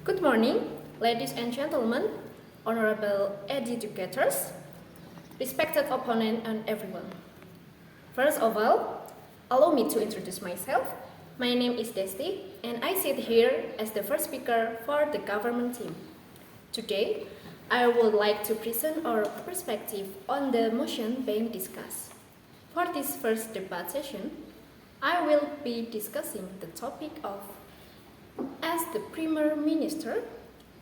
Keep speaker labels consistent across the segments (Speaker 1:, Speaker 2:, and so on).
Speaker 1: Good morning, ladies and gentlemen, honorable educators, respected opponent, and everyone. First of all, allow me to introduce myself. My name is Desti, and I sit here as the first speaker for the government team. Today, I would like to present our perspective on the motion being discussed. For this first debate session, I will be discussing the topic of as the Premier Minister,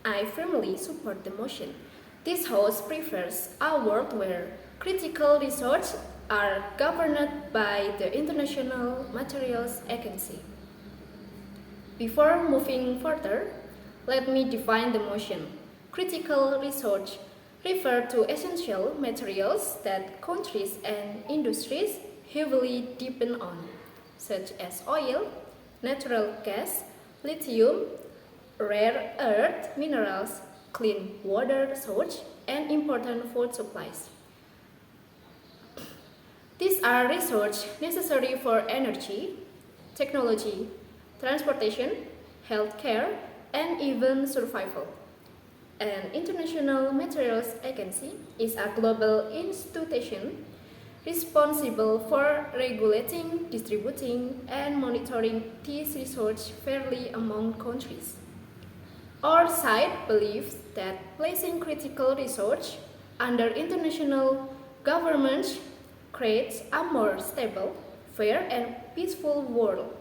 Speaker 1: I firmly support the motion. This House prefers a world where critical research are governed by the International Materials Agency. Before moving further, let me define the motion. Critical research refer to essential materials that countries and industries heavily depend on, such as oil, natural gas, lithium, rare earth minerals, clean water source, and important food supplies. These are research necessary for energy, technology, transportation, healthcare, and even survival. An International Materials Agency is a global institution responsible for regulating, distributing, and monitoring this research fairly among countries. Our side believes that placing critical research under international governments creates a more stable, fair, and peaceful world.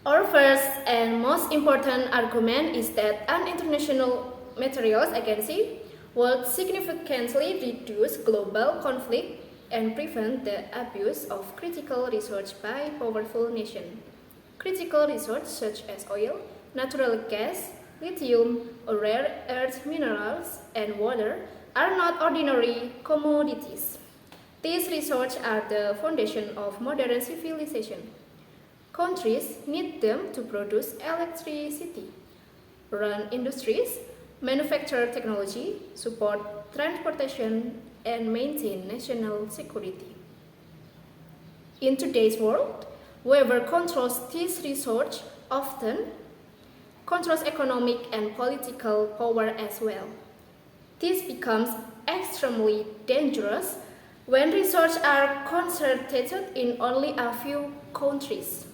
Speaker 1: Our first and most important argument is that an international materials agency would significantly reduce global conflict and prevent the abuse of critical research by powerful nations. Critical research such as oil, natural gas, lithium, rare earth minerals, and water are not ordinary commodities. These research are the foundation of modern civilization. Countries need them to produce electricity, run industries, manufacture technology, support transportation, and maintain national security. In today's world, whoever controls this research often controls economic and political power as well. This becomes extremely dangerous when research are concentrated in only a few countries.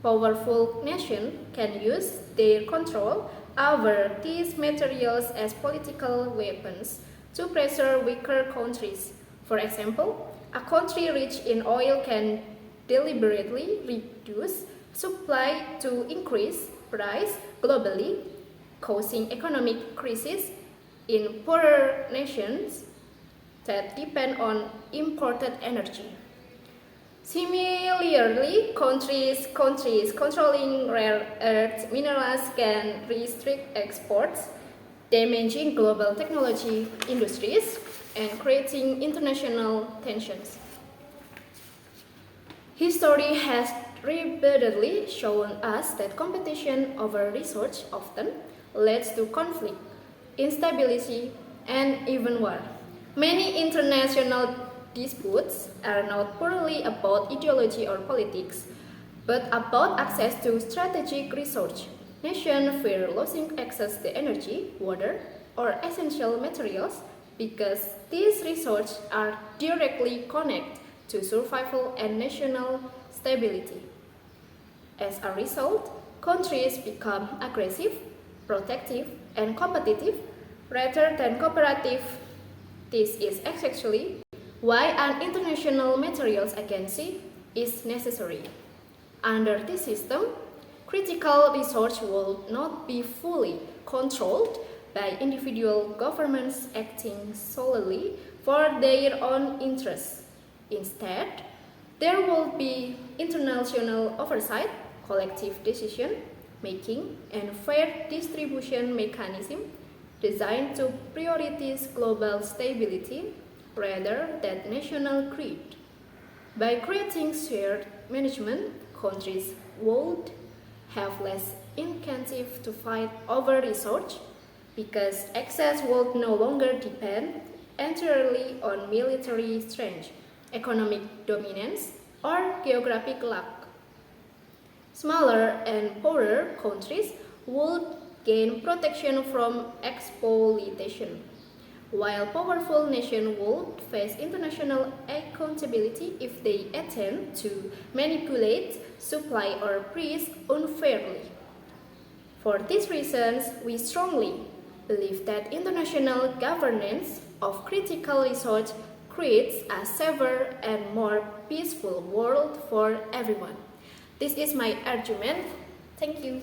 Speaker 1: Powerful nations can use their control over these materials as political weapons to pressure weaker countries. For example, a country rich in oil can deliberately reduce supply to increase price globally, causing economic crisis in poorer nations that depend on imported energy. Similarly, countries controlling rare earth minerals can restrict exports, damaging global technology industries and creating international tensions. History has repeatedly shown us that competition over research often leads to conflict, instability, and even war. Many international disputes are not purely about ideology or politics, but about access to strategic research. Nations fear losing access to energy, water, or essential materials because these research are directly connected to survival and national stability. As a result, countries become aggressive, protective, and competitive rather than cooperative. This is actually why an international materials agency is necessary. Under this system, critical research will not be fully controlled by individual governments acting solely for their own interests. Instead, there will be international oversight, collective decision making, and fair distribution mechanism designed to prioritize global stability rather than national greed. By creating shared management, countries would have less incentive to fight over research because access would no longer depend entirely on military strength, economic dominance, or geographic lack. Smaller and poorer countries would gain protection from exploitation, while powerful nations would face international accountability if they attempt to manipulate, supply, or price unfairly. For these reasons, we strongly believe that international governance of critical resource creates a safer and more peaceful world for everyone. This is my argument. Thank you.